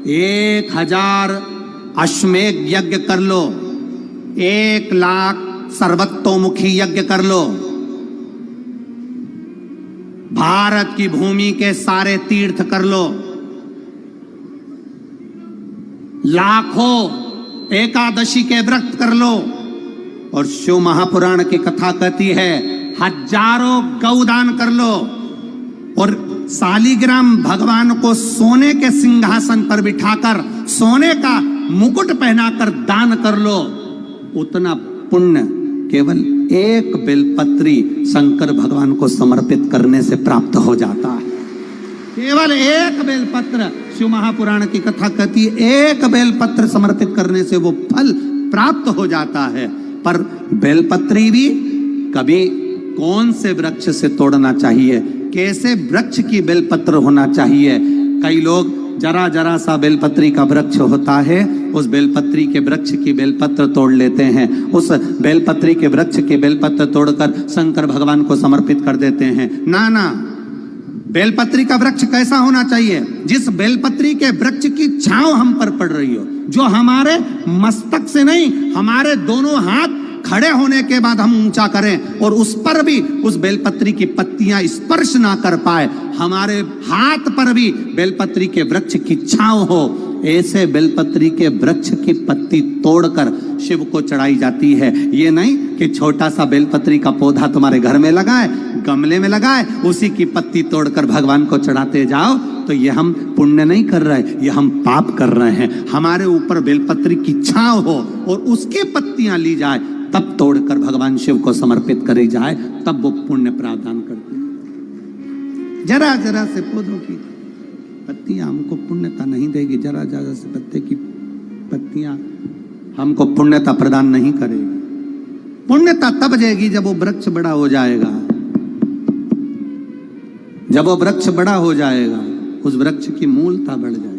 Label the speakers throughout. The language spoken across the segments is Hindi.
Speaker 1: 1000 अश्वमेध यज्ञ कर लो, 1,00,000 सर्वतोमुखी यज्ञ कर लो, भारत की भूमि के सारे तीर्थ कर लो, लाखों एकादशी के व्रत कर लो। और शिव महापुराण की कथा कहती है हजारों गौदान कर लो, और शालिग्राम भगवान को सोने के सिंहासन पर बिठाकर सोने का मुकुट पहनाकर दान कर लो। उतना पुण्य केवल एक बेलपत्री शंकर भगवान को समर्पित करने से प्राप्त हो जाता है। केवल एक बेलपत्र, शिव महापुराण की कथा कहती है एक बेलपत्र समर्पित करने से वो फल प्राप्त हो जाता है। पर बेलपत्री भी कभी कौन से वृक्ष से तोड़ना चाहिए, कैसे वृक्ष की बेलपत्र होना चाहिए। कई लोग जरा जरा सा बेलपत्री का वृक्ष होता है, उस बेलपत्री के वृक्ष की बेलपत्र तोड़ लेते हैं, उस बेलपत्री के वृक्ष के बेलपत्र तोड़कर शंकर भगवान को समर्पित कर देते हैं। ना ना, बेलपत्री का वृक्ष कैसा होना चाहिए, जिस बेलपत्री के वृक्ष की छांव हम पर पड़ रही हो, जो हमारे मस्तक से नहीं, हमारे दोनों हाथ खड़े होने के बाद हम ऊंचा करें और उस पर भी उस बेलपत्री की पत्तियां स्पर्श ना कर पाए, हमारे हाथ पर भी बेलपत्री के वृक्ष की छांव हो, ऐसे बेलपत्री के वृक्ष की पत्ती तोड़कर शिव को चढ़ाई जाती है। ये नहीं कि छोटा सा बेलपत्री का पौधा तुम्हारे घर में लगाए, गमले में लगाए, उसी की पत्ती तोड़कर भगवान को चढ़ाते जाओ, तो ये हम पुण्य नहीं कर रहे, ये हम पाप कर रहे हैं। हमारे ऊपर बेलपत्री की छांव हो और उसकी पत्तियां ली जाए, तब तोड़कर भगवान शिव को समर्पित करी जाए, तब वो पुण्य प्रावधान करते हैं। जरा जरा से पौधों की पत्तियां हमको पुण्यता नहीं देगी, जरा जरा से पत्ते की पत्तियां हमको पुण्यता प्रदान नहीं करेगी। पुण्यता तब देगी जब वो वृक्ष बड़ा हो जाएगा। जब वो वृक्ष बड़ा हो जाएगा, उस वृक्ष की मूलता बढ़ जाएगी।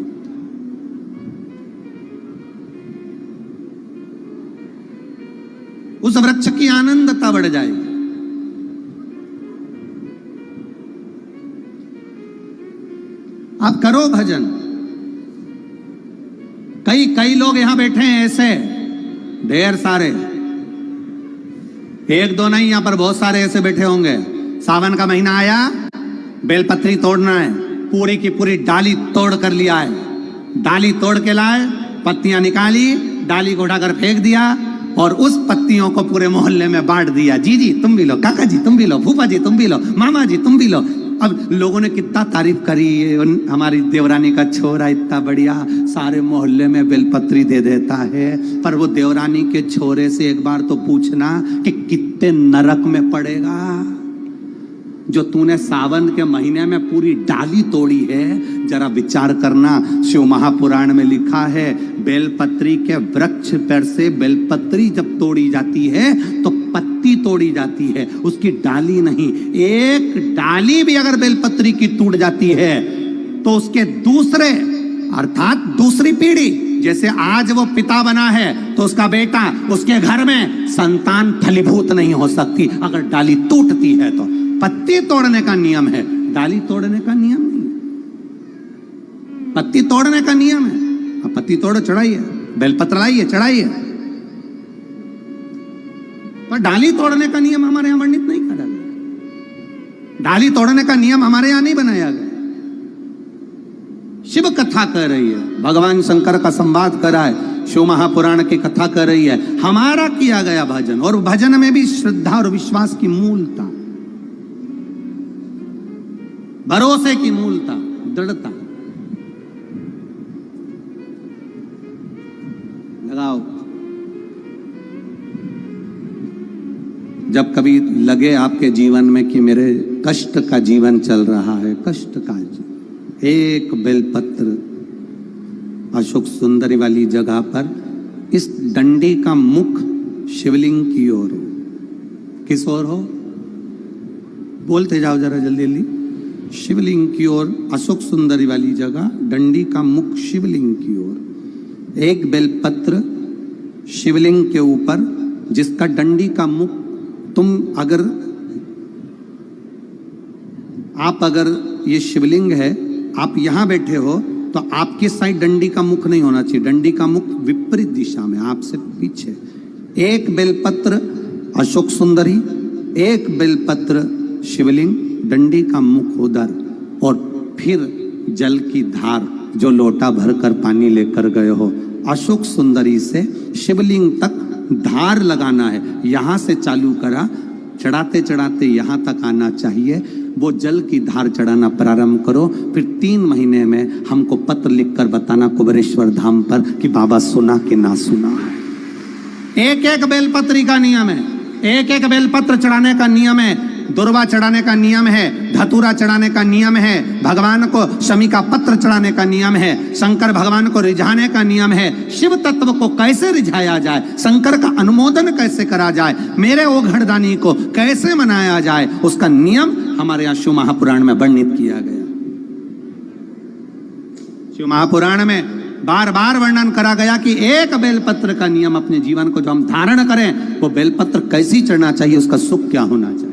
Speaker 1: उस वृक्ष की आनंदता बढ़ जाएगी। आप करो भजन। कई लोग यहां बैठे हैं ऐसे, ढेर सारे, एक दो नहीं, यहां पर बहुत सारे ऐसे बैठे होंगे। सावन का महीना आया, बेलपत्री तोड़ना है, पूरी की पूरी डाली तोड़ कर लिया है, डाली तोड़ के लाए, पत्तियां निकाली, डाली को उठाकर फेंक दिया और उस पत्तियों को पूरे मोहल्ले में बांट दिया। जी जी तुम भी लो, काका जी तुम भी लो, फूफा जी तुम भी लो, मामा जी तुम भी लो। अब लोगों ने कितना तारीफ करी, हमारी देवरानी का छोरा इतना बढ़िया सारे मोहल्ले में बेलपत्री दे देता है। पर वो देवरानी के छोरे से एक बार तो पूछना कि कितने नरक में पड़ेगा, जो तूने सावन के महीने में पूरी डाली तोड़ी है। जरा विचार करना, शिव महापुराण में लिखा है बेलपत्री के वृक्ष पर से बेलपत्री जब तोड़ी जाती है तो पत्ती तोड़ी जाती है, उसकी डाली नहीं। एक डाली भी अगर बेलपत्री की टूट जाती है तो उसके दूसरे अर्थात दूसरी पीढ़ी, जैसे आज वो पिता बना है तो उसका बेटा, उसके घर में संतान फलीभूत नहीं हो सकती अगर डाली टूटती है। तो पत्ती तोड़ने का नियम है, डाली तोड़ने का नियम नहीं। पत्ती तोड़ने का नियम है। अब पत्ती तोड़ो, चढ़ाइए, बेलपत्र लाइए, चढ़ाइए, पर डाली तोड़ने का नियम हमारे यहां वर्णित नहीं करा गया। डाली तोड़ने का नियम हमारे यहां नहीं बनाया गया। शिव कथा कह रही है, भगवान शंकर का संवाद करा है, शिव महापुराण की कथा कर रही है, हमारा किया गया भजन। और भजन में भी श्रद्धा और विश्वास की मूलता, भरोसे की मूलता, दृढ़ता लगाओ। जब कभी लगे आपके जीवन में कि मेरे कष्ट का जीवन चल रहा है, कष्ट का जीवन, एक बेलपत्र अशोक सुंदरी वाली जगह पर इस डंडी का मुख शिवलिंग की ओर हो। किस ओर हो? बोलते जाओ जरा जल्दी जल्दी। शिवलिंग की ओर, अशोक सुंदरी वाली जगह, डंडी का मुख शिवलिंग की ओर, एक बेलपत्र शिवलिंग के ऊपर, जिसका डंडी का मुख, तुम अगर आप अगर ये शिवलिंग है, आप यहां बैठे हो, तो आपकी साइड डंडी का मुख नहीं होना चाहिए, डंडी का मुख विपरीत दिशा में, आपसे पीछे। एक बेलपत्र अशोक सुंदरी, एक बेलपत्र शिवलिंग, डंडी का मुख उधर, और फिर जल की धार जो लोटा भर कर पानी लेकर गए हो, अशोक सुंदरी से शिवलिंग तक धार लगाना है। यहां से चालू करा, चढ़ाते चढ़ाते यहां तक आना चाहिए। वो जल की धार चढ़ाना प्रारंभ करो। फिर 3 महीने में हमको पत्र लिखकर बताना कुबेरेश्वर धाम पर कि बाबा सुना कि ना सुना। एक एक बेलपत्री का नियम है, एक एक बेलपत्र चढ़ाने का नियम है, दुर्वा चढ़ाने का नियम है, धतूरा चढ़ाने का नियम है, भगवान को शमी का पत्र चढ़ाने का नियम है, शंकर भगवान को रिझाने का नियम है। शिव तत्व को कैसे रिझाया जाए, शंकर का अनुमोदन कैसे करा जाए, मेरे ओघड़दानी को कैसे मनाया जाए, उसका नियम हमारे यहाँ शिव महापुराण में वर्णित किया गया। शिव महापुराण में बार बार वर्णन करा गया कि एक बेलपत्र का नियम अपने जीवन को जो हम धारण करें, वो बेलपत्र कैसी चढ़ना चाहिए, उसका सुख क्या होना चाहिए।